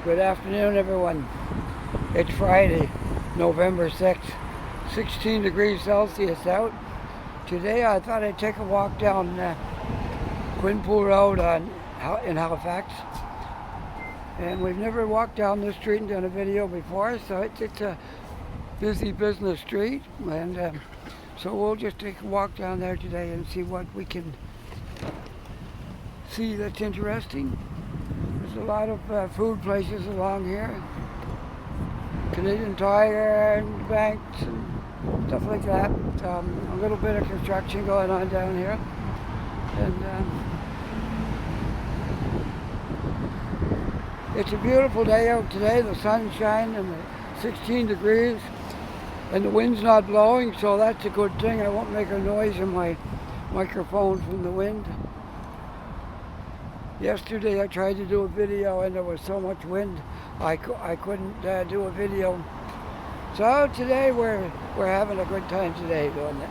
Good afternoon, everyone. It's Friday, November 6th, 16 degrees Celsius out. Today I thought I'd take a walk down Quinpool Road in Halifax. And we've never walked down this street and done a video before, so it's a busy business street. And so we'll just take a walk down there today and see what we can see that's interesting. There's a lot of food places along here. Canadian Tire and banks and stuff like that. A little bit of construction going on down here. And it's a beautiful day out today. The sun's shining and it's 16 degrees and the wind's not blowing, so that's a good thing. I won't make a noise in my microphone from the wind. Yesterday I tried to do a video and there was so much wind I couldn't do a video. So today we're having a good time today doing it.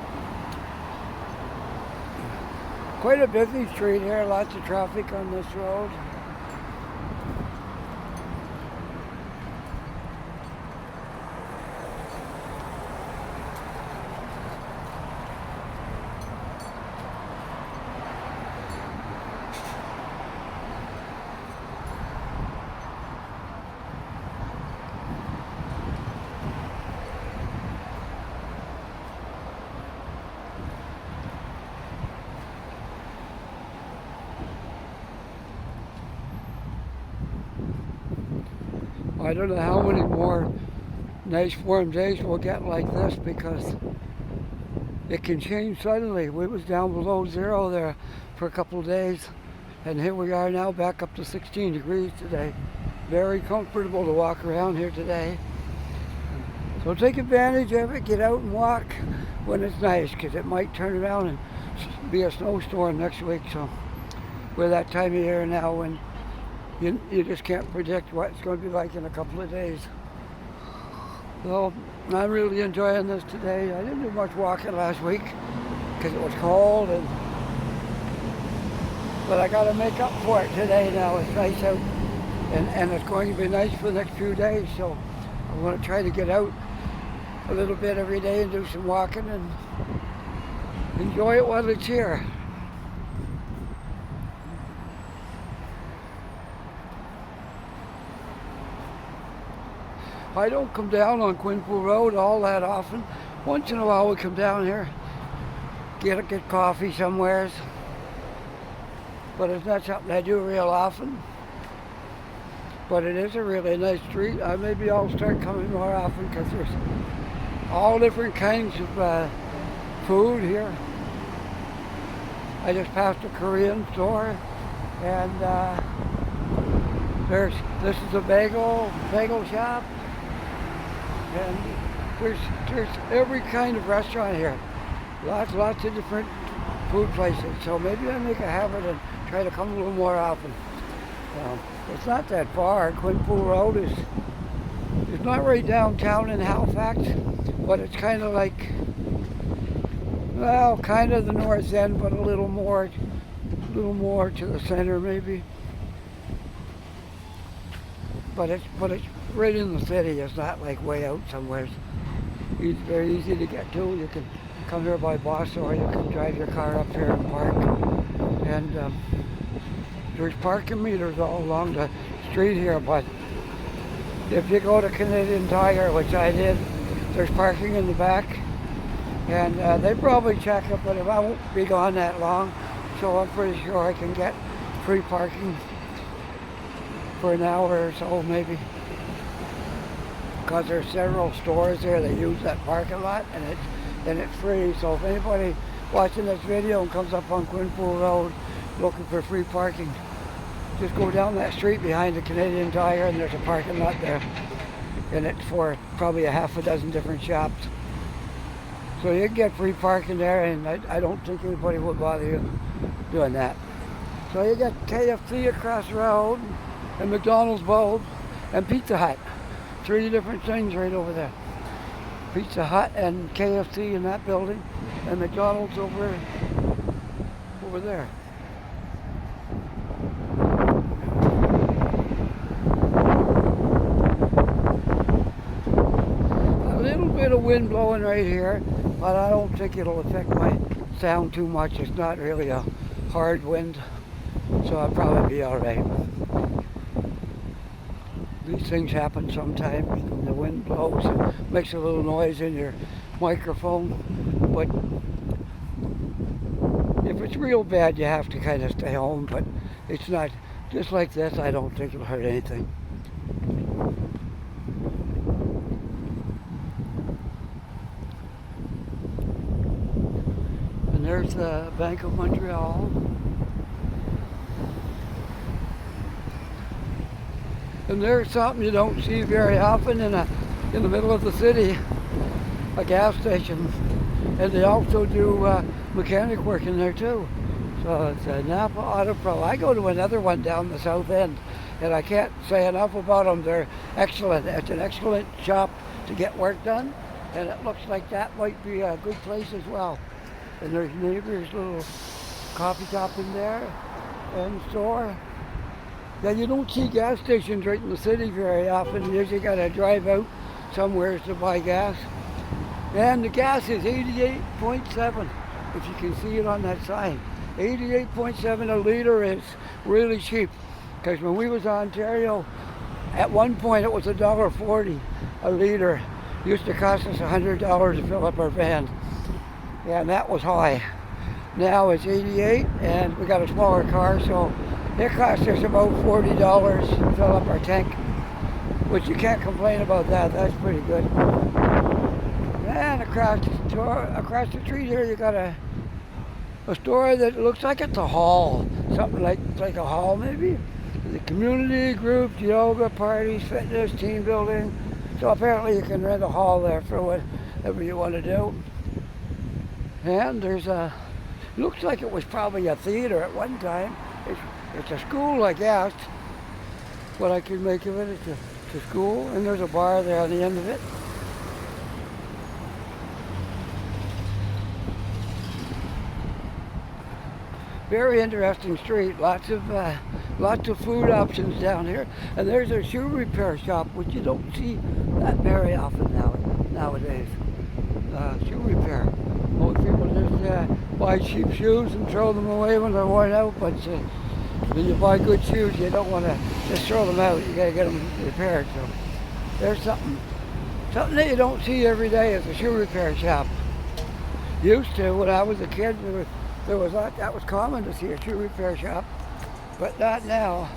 Quite a busy street here, lots of traffic on this road. I don't know how many more nice warm days we'll get like this, because it can change suddenly. We was down below zero there for a couple of days, and here we are now back up to 16 degrees today. Very comfortable to walk around here today. So take advantage of it, get out and walk when it's nice, because it might turn around and be a snowstorm next week. So we're that time of year now when you just can't predict what it's going to be like in a couple of days. So I'm really enjoying this today. I didn't do much walking last week because it was cold, but I got to make up for it today now. It's nice out, and it's going to be nice for the next few days. So I want to try to get out a little bit every day and do some walking and enjoy it while it's here. I don't come down on Quinpool Road all that often. Once in a while we come down here, get coffee somewheres, but it's not something I do real often. But it is a really nice street. Maybe I'll start coming more often, because there's all different kinds of food here. I just passed a Korean store, and this is a bagel shop. And there's every kind of restaurant here. Lots of different food places. So maybe I make a habit and try to come a little more often. It's not that far. Quinpool Road is not right downtown in Halifax, but it's kind of like, well, kind of the north end, but a little more to the center maybe. But it's right in the city. It's not like way out somewhere. It's very easy to get to. You can come here by bus, or you can drive your car up here and park. And there's parking meters all along the street here, but if you go to Canadian Tire, which I did, there's parking in the back, and they probably check it, but I won't be gone that long, so I'm pretty sure I can get free parking for an hour or so maybe, because there's several stores there that use that parking lot, and it's free. So if anybody watching this video and comes up on Quinpool Road looking for free parking, just go down that street behind the Canadian Tire, and there's a parking lot there, and it's for probably a half a dozen different shops. So you can get free parking there, and I don't think anybody would bother you doing that. So you got KFC across the road, and McDonald's both, and Pizza Hut. 3 different things right over there. Pizza Hut and KFC in that building, and McDonald's over there. bit of wind blowing right here, but I don't think it'll affect my sound too much. It's not really a hard wind, so I'll probably be all right. These things happen sometimes when the wind blows and makes a little noise in your microphone, but if it's real bad, you have to kind of stay home, but it's not, just like this, I don't think it'll hurt anything. And there's the Bank of Montreal. And there's something you don't see very often in the middle of the city, a gas station. And they also do mechanic work in there too. So it's a Napa Auto Pro. I go to another one down the south end, and I can't say enough about them. They're excellent. It's an excellent shop to get work done, and it looks like that might be a good place as well. And there's Neighbor's little coffee shop in there, and store. Yeah, you don't see gas stations right in the city very often. You usually got to drive out somewhere to buy gas. And the gas is 88.7, if you can see it on that sign. 88.7 a liter is really cheap. Because when we was in Ontario, at one point it was $1.40 a liter. It used to cost us $100 to fill up our van. Yeah, and that was high. Now it's 88, and we got a smaller car, so it costs us about $40 to fill up our tank, which you can't complain about that. That's pretty good. And across the street here, you got a store that looks like it's a hall, something like a hall maybe. The community groups, yoga, parties, fitness, team building. So apparently you can rent a hall there for whatever you want to do. And there's looks like it was probably a theater at one time. It's a school, I guess. What I can make of it, it's a school, and there's a bar there on the end of it. Very interesting street. Lots of food options down here, and there's a shoe repair shop, which you don't see that very often nowadays. Shoe repair. Most people just buy cheap shoes and throw them away when they're worn out, but when you buy good shoes, you don't want to just throw them out. You got to get them repaired. So there's something that you don't see every day is a shoe repair shop. Used to, when I was a kid, that was common to see a shoe repair shop, but not now.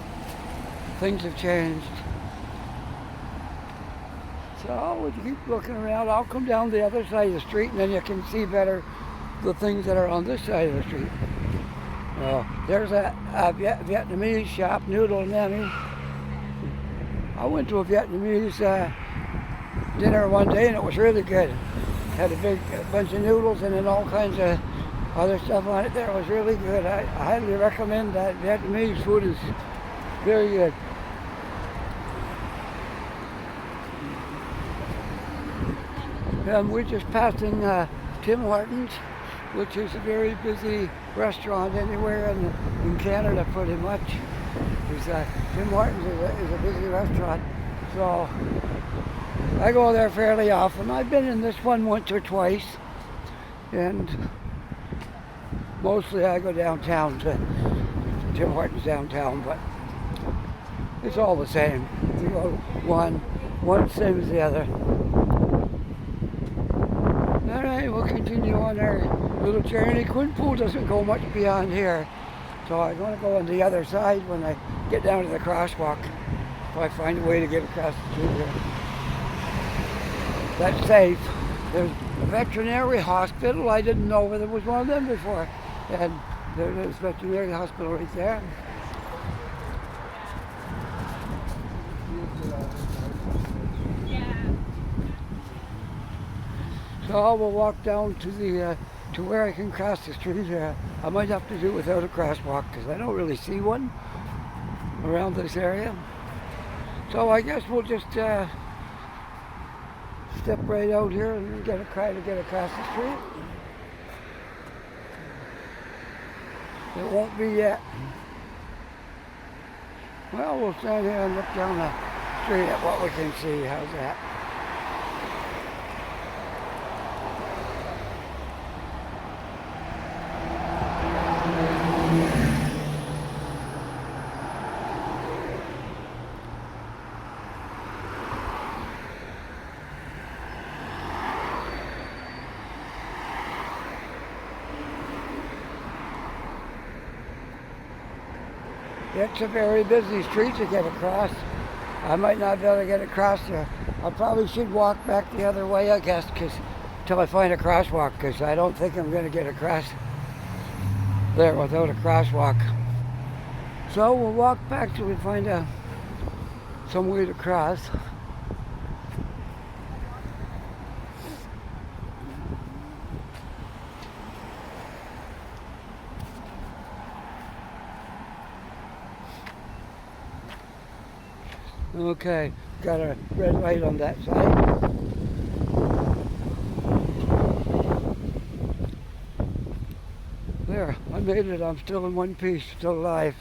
Things have changed. So if you keep looking around, I'll come down the other side of the street, and then you can see better the things that are on this side of the street. There's a Vietnamese shop, Noodle Nanny. I went to a Vietnamese dinner one day, and it was really good. Had a bunch of noodles and then all kinds of other stuff on it there. It was really good. I highly recommend that. Vietnamese food is very good. We're just passing Tim Hortons, which is a very busy restaurant anywhere in Canada, pretty much. Tim Hortons is a busy restaurant, so I go there fairly often. I've been in this one once or twice, and mostly I go downtown to Tim Hortons downtown, but it's all the same. You go one same as the other. All right, we'll continue on our little journey. Quinpool doesn't go much beyond here, so I'm going to go on the other side when I get down to the crosswalk, if I find a way to get across the street here. That's safe. There's a veterinary hospital. I didn't know there was one of them before. And there's a veterinary hospital right there. So we'll walk down to where I can cross the street here. I might have to do it without a crosswalk because I don't really see one around this area. So I guess we'll just step right out here and try to get across the street. It won't be yet. Well, we'll stand here and look down the street at what we can see. How's that? It's a very busy street to get across. I might not be able to get across there. I probably should walk back the other way, I guess, until I find a crosswalk, because I don't think I'm going to get across there without a crosswalk. So we'll walk back till we find some way to cross. Okay, got a red light on that side. There, I made it. I'm still in one piece, still alive.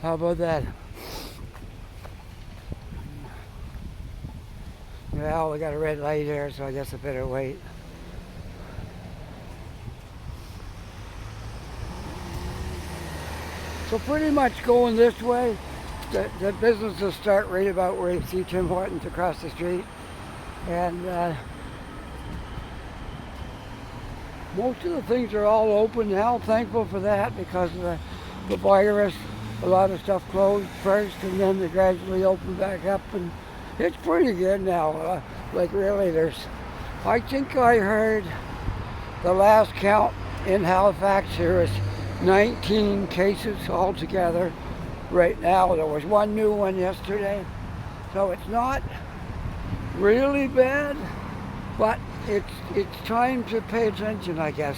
How about that? Well, we got a red light here, so I guess I better wait. So pretty much going this way, the businesses start right about where you see Tim Hortons across the street. And most of the things are all open now. Thankful for that, because of the virus. A lot of stuff closed first, and then they gradually opened back up, and it's pretty good now. Like really, I think I heard the last count in Halifax here is 19 cases altogether right now. There was one new one yesterday, so it's not really bad, but it's time to pay attention, I guess,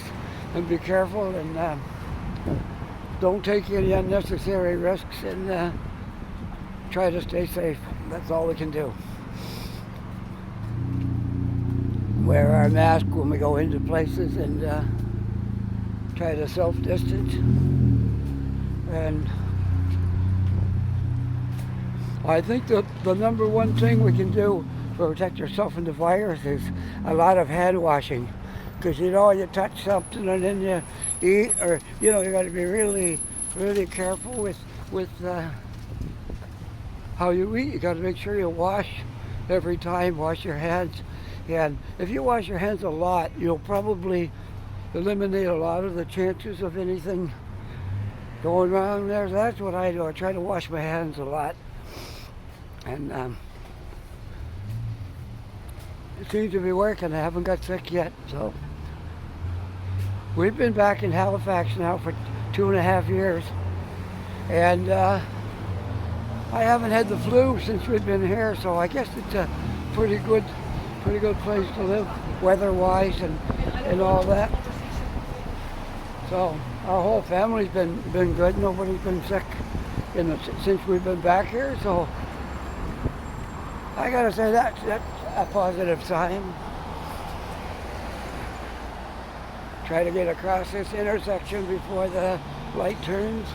and be careful, and don't take any unnecessary risks, and try to stay safe. That's all we can do. Wear our mask when we go into places, and try to self-distance. And I think that the number one thing we can do to protect yourself from the virus is a lot of hand washing. Because you touch something and then you eat, or you got to be really, really careful with how you eat. You got to make sure you wash every time. Wash your hands, and if you wash your hands a lot, you'll probably eliminate a lot of the chances of anything going wrong there. So that's what I do. I try to wash my hands a lot, and it seems to be working. I haven't got sick yet, so. We've been back in Halifax now for 2.5 years, and I haven't had the flu since we've been here, so I guess it's a pretty good place to live, weather-wise and all that. So our whole family's been good. Nobody's been sick since we've been back here, so I gotta say that's a positive sign. Try to get across this intersection before the light turns.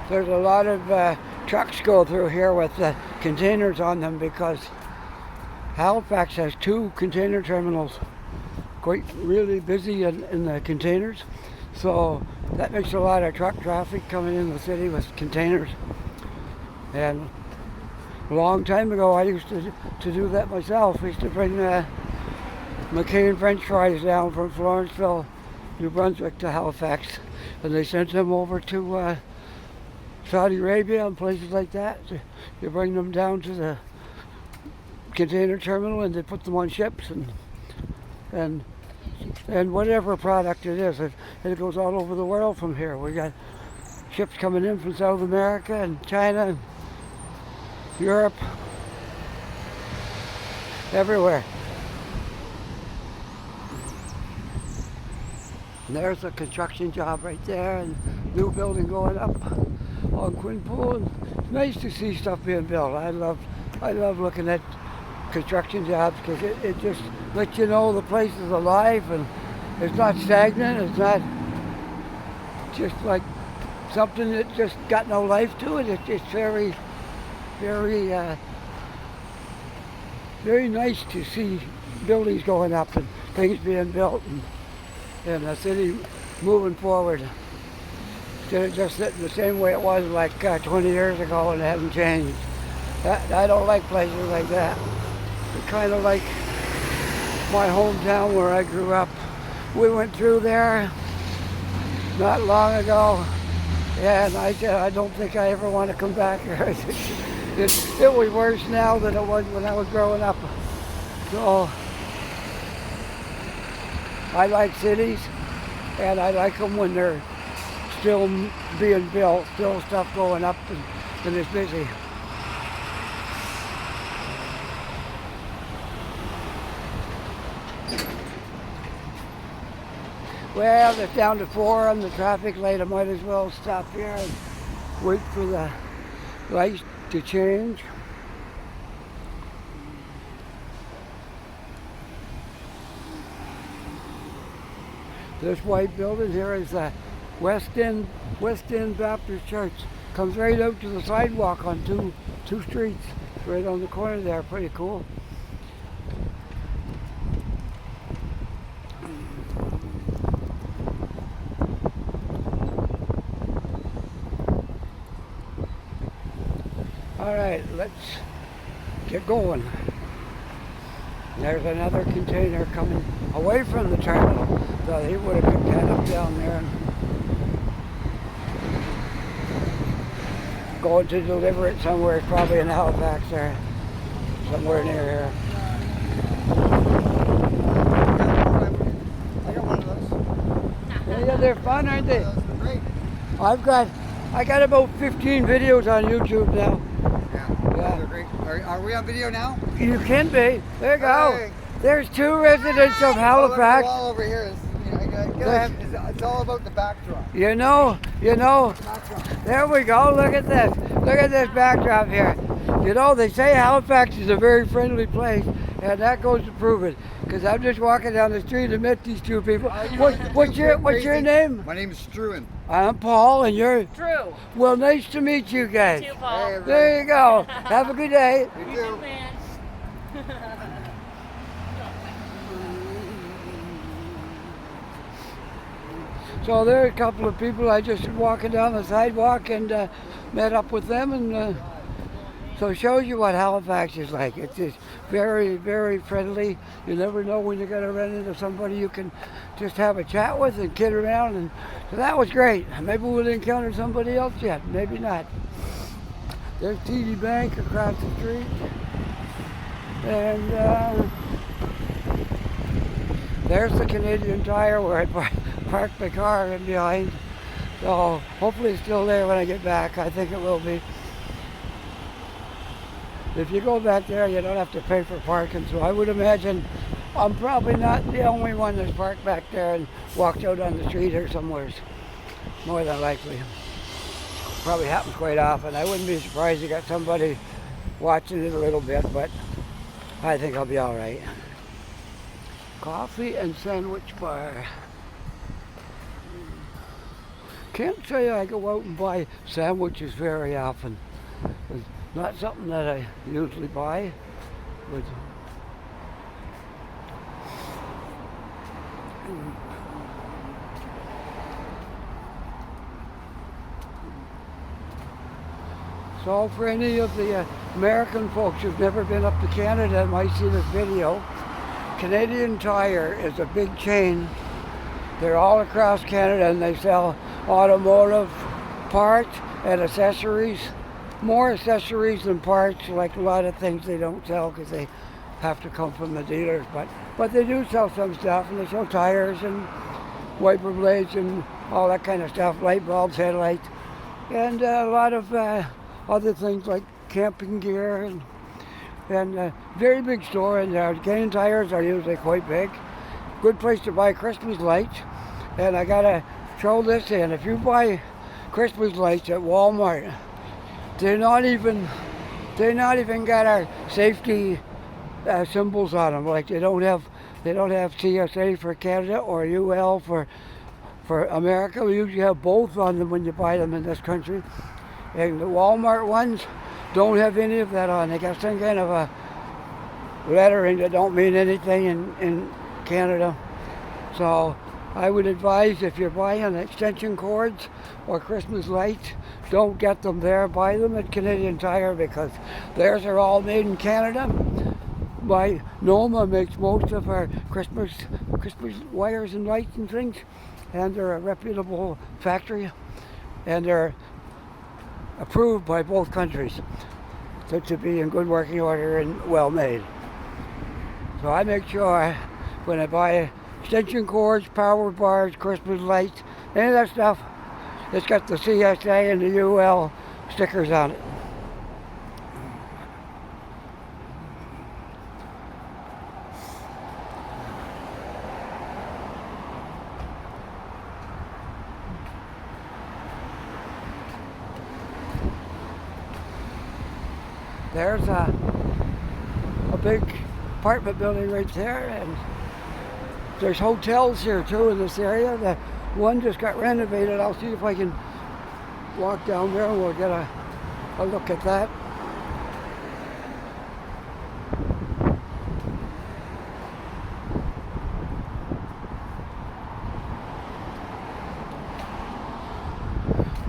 There's a lot of trucks go through here with containers on them, because Halifax has 2 container terminals, quite really busy in the containers, so that makes a lot of truck traffic coming in the city with containers. And a long time ago I used to do that myself. I used to bring McCain French fries down from Florenceville, New Brunswick to Halifax, and they sent them over to Saudi Arabia and places like that. You bring them down to the container terminal, and they put them on ships, and whatever product it is, it goes all over the world from here. We got ships coming in from South America and China and Europe, everywhere. And there's a construction job right there, and new building going up on Quinpool. It's nice to see stuff being built. I love looking at construction jobs, because it just lets you know the place is alive and it's not stagnant. It's not just like something that just got no life to it. It's very, very, very nice to see buildings going up, and things being built and the city moving forward. Instead of just sitting the same way it was like 20 years ago and it hasn't changed. I don't like places like that. It's kind of like my hometown where I grew up. We went through there not long ago, and I said I don't think I ever want to come back here. It was worse now than it was when I was growing up. So I like cities, and I like them when they're still being built, still stuff going up, and it's busy. Well, it's down to 4 on the traffic light. I might as well stop here and wait for the lights to change. This white building here is the West End Baptist Church. Comes right out to the sidewalk on two streets, right on the corner there. Pretty cool. All right, let's get going. There's another container coming away from the terminal. So he would have picked that up down there and going to deliver it somewhere, probably in Halifax there, somewhere near here. I got one of those. Yeah, they're fun, aren't they? Great. I got about 15 videos on YouTube now. Yeah, they're great. Are we on video now? You can be. There you go. Hey. There's 2 residents of Halifax. The wall over here it's all about the backdrop. You know, there we go. Look at this. Look at this backdrop here. You know, they say Halifax is a very friendly place, and that goes to prove it. Because I'm just walking down the street and met these 2 people. What's your name? My name is Struan. I'm Paul, and you're? Drew. Well, nice to meet you guys. You too, Paul. Hey, There you go. Have a good day. You You too. too, man. So there are a couple of people I just walking down the sidewalk and met up with them, and so it shows you what Halifax is like. It's just very, very friendly. You never know when you're going to run into somebody you can just have a chat with and kid around, and so that was great. Maybe we'll encounter somebody else yet, maybe not. There's TD Bank across the street, and there's the Canadian Tire where I parked my car in behind. So hopefully it's still there when I get back. I think it will be. If you go back there, you don't have to pay for parking, so I would imagine I'm probably not the only one that's parked back there and walked out on the street or somewhere. More than likely. Probably happens quite often. I wouldn't be surprised you got somebody watching it a little bit, but I think I'll be all right. Coffee and sandwich bar. Can't say I go out and buy sandwiches very often. It's not something that I usually buy. But so for any of the American folks who've never been up to Canada and might see this video, Canadian Tire is a big chain. They're all across Canada and they sell automotive parts and accessories. More accessories than parts, like a lot of things they don't sell because they have to come from the dealers. But they do sell some stuff, and they sell tires and wiper blades and all that kind of stuff, light bulbs, headlights, and a lot of other things like camping gear and very big store. And Canadian Tires are usually quite big. Good place to buy Christmas lights. And I gotta throw this in. If you buy Christmas lights at Walmart, they're not even got our safety symbols on them. Like they don't have CSA for Canada or UL for America. We usually have both on them when you buy them in this country. And the Walmart ones don't have any of that on. They got some kind of a lettering that don't mean anything in Canada. So I would advise, if you're buying extension cords or Christmas lights, don't get them there. Buy them at Canadian Tire, because theirs are all made in Canada. Noma makes most of our Christmas wires and lights and things, and they're a reputable factory, and they're approved by both countries to be in good working order and well made. So I make sure when I buy extension cords, power bars, Christmas lights, any of that stuff, it's got the CSA and the UL stickers on it. There's a big apartment building right there, and there's hotels here too in this area. The one just got renovated. I'll see if I can walk down there and we'll get a look at that.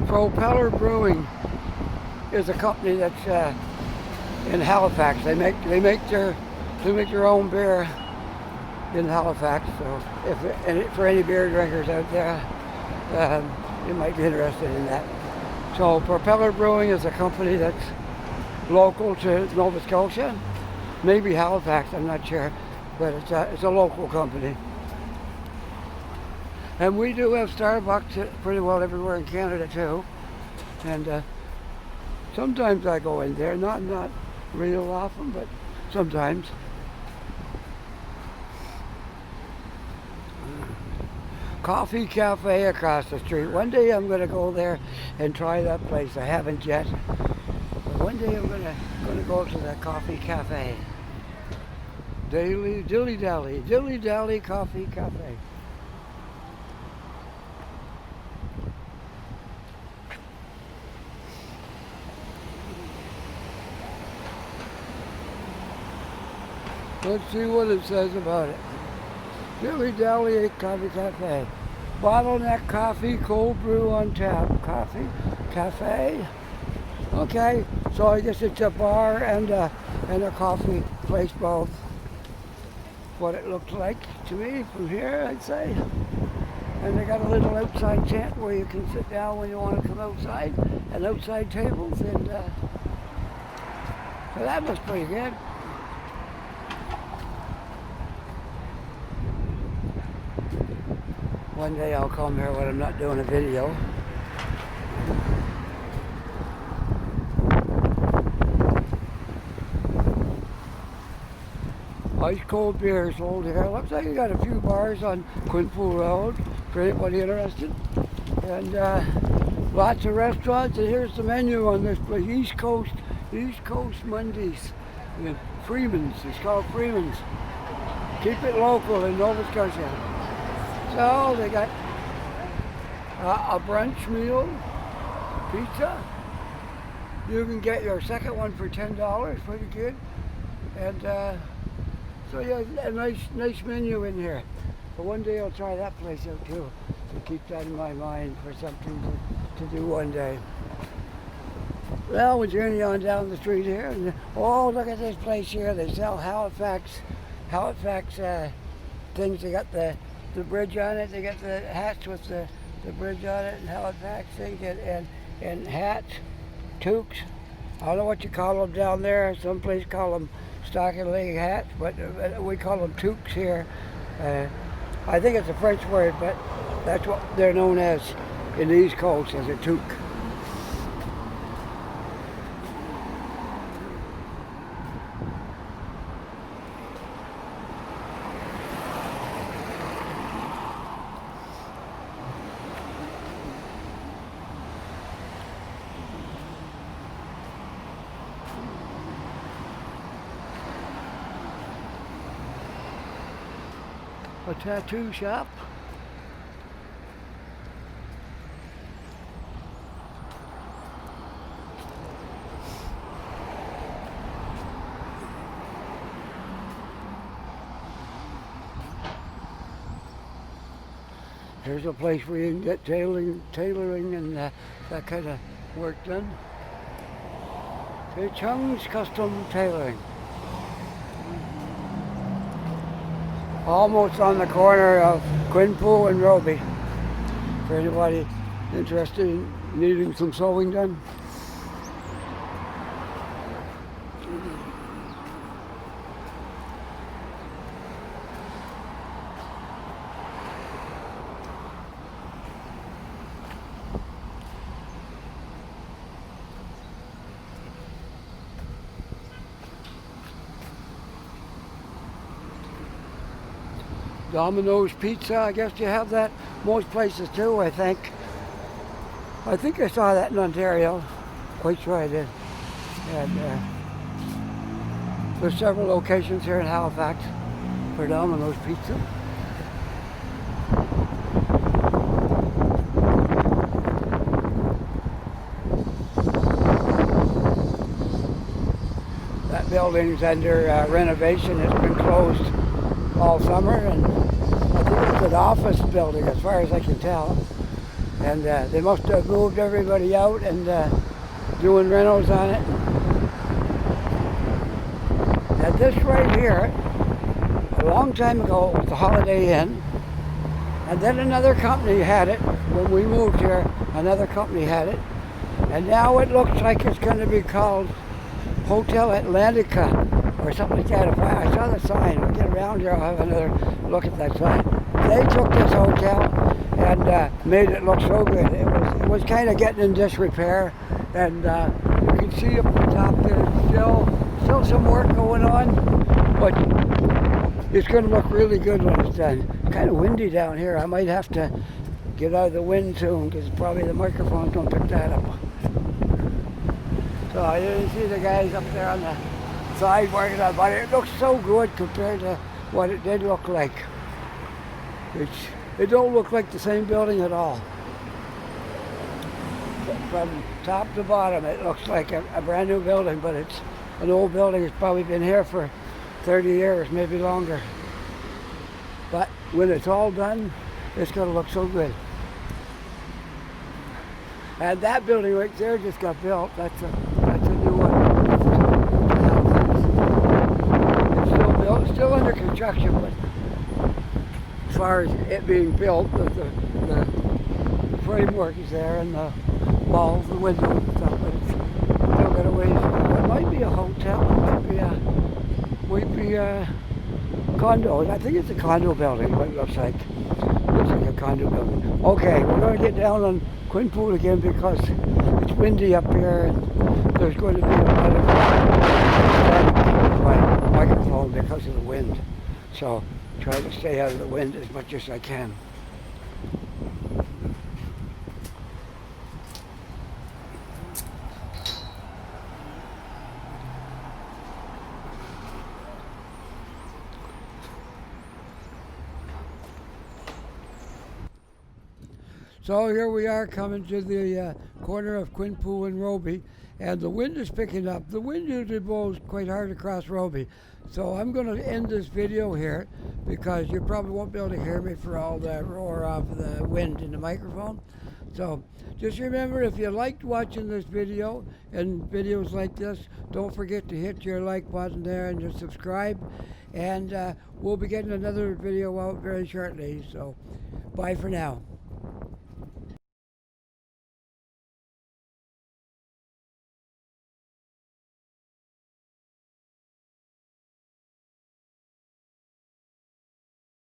Propeller Brewing is a company that's in Halifax. They make their own beer in Halifax. So for any beer drinkers out there, you might be interested in that. So Propeller Brewing is a company that's local to Nova Scotia, maybe Halifax, I'm not sure, but it's a local company. And we do have Starbucks pretty well everywhere in Canada too. And sometimes I go in there, not real often, but sometimes. Coffee cafe across the street. One day I'm going to go there and try that place. I haven't yet. But one day I'm going to go to that coffee cafe. Dilly Dally Coffee Cafe. Let's see what it says about it. Dilly Dally Coffee Cafe. Bottleneck coffee, cold brew on tap. Coffee cafe. Okay, so I guess it's a bar and a coffee place both. What it looks like to me from here, I'd say. And they got a little outside tent where you can sit down when you want to come outside, and outside tables, and so that looks pretty good. One day I'll come here when I'm not doing a video. Ice cold beer sold here. Looks like you got a few bars on Quinpool Road for anybody interested. And lots of restaurants. And here's the menu on this place. East Coast Mondays. And Freeman's. It's called Freeman's. Keep it local in Nova Scotia. So they got a brunch meal, pizza. You can get your second one for $10, pretty good. And so yeah, a nice menu in here. But one day I'll try that place out too. To keep that in my mind for something to do one day. Well, we're journeying on down the street here, and oh, look at this place here. They sell Halifax things. They got the bridge on it. They got the hats with the bridge on it, and Halifax things, and hats, toques. I don't know what you call them down there. Some places call them stocking leg hats, but we call them toques here. I think it's a French word, but that's what they're known as in the East Coast, as a toque. A tattoo shop. There's a place where you can get tailoring and that kind of work done. Okay, Chungs Custom Tailoring. Almost on the corner of Quinpool and Roby. For anybody interested in needing some sewing done. Domino's Pizza, I guess you have that most places too, I think. I think I saw that in Ontario. Quite sure I did. And there's several locations here in Halifax for Domino's Pizza. That building's under renovation. It's been closed all summer, and I think it's an office building as far as I can tell. And they must have moved everybody out and doing renos on it. And this right here, a long time ago, it was the Holiday Inn. And then another company had it. When we moved here, another company had it. And now it looks like it's going to be called Hotel Atlantica or something like that. If I saw the sign, I'll get around here, I'll have another look at that sign. They took this hotel and made it look so good. It was kind of getting in disrepair, and you can see up the top there's still some work going on, but it's going to look really good when it's done. It's kind of windy down here. I might have to get out of the wind soon because probably the microphone's going to pick that up. So I didn't see the guys up there on the side working on it, but it looks so good compared to what it did look like. It don't look like the same building at all. From top to bottom, it looks like a brand new building, but it's an old building. It's probably been here for 30 years, maybe longer. But when it's all done, it's going to look so good. And that building right there just got built. That's a new one. It's still built, still under construction, but as far as it being built, the framework is there and the walls, the windows and stuff, but it's still got a ways. It might be a hotel, it might be a condo. I think it's a condo building, what it looks like. It looks like a condo building. Okay, we're going to get down on Quinpool again because it's windy up here and there's going to be a lot of static with my microphone because of the wind. So try to stay out of the wind as much as I can. So here we are coming to the corner of Quinpool and Roby, and the wind is picking up. The wind usually blows quite hard across Roby. So I'm going to end this video here because you probably won't be able to hear me for all the roar of the wind in the microphone. So just remember, if you liked watching this video and videos like this, don't forget to hit your like button there and just subscribe. And we'll be getting another video out very shortly. So bye for now.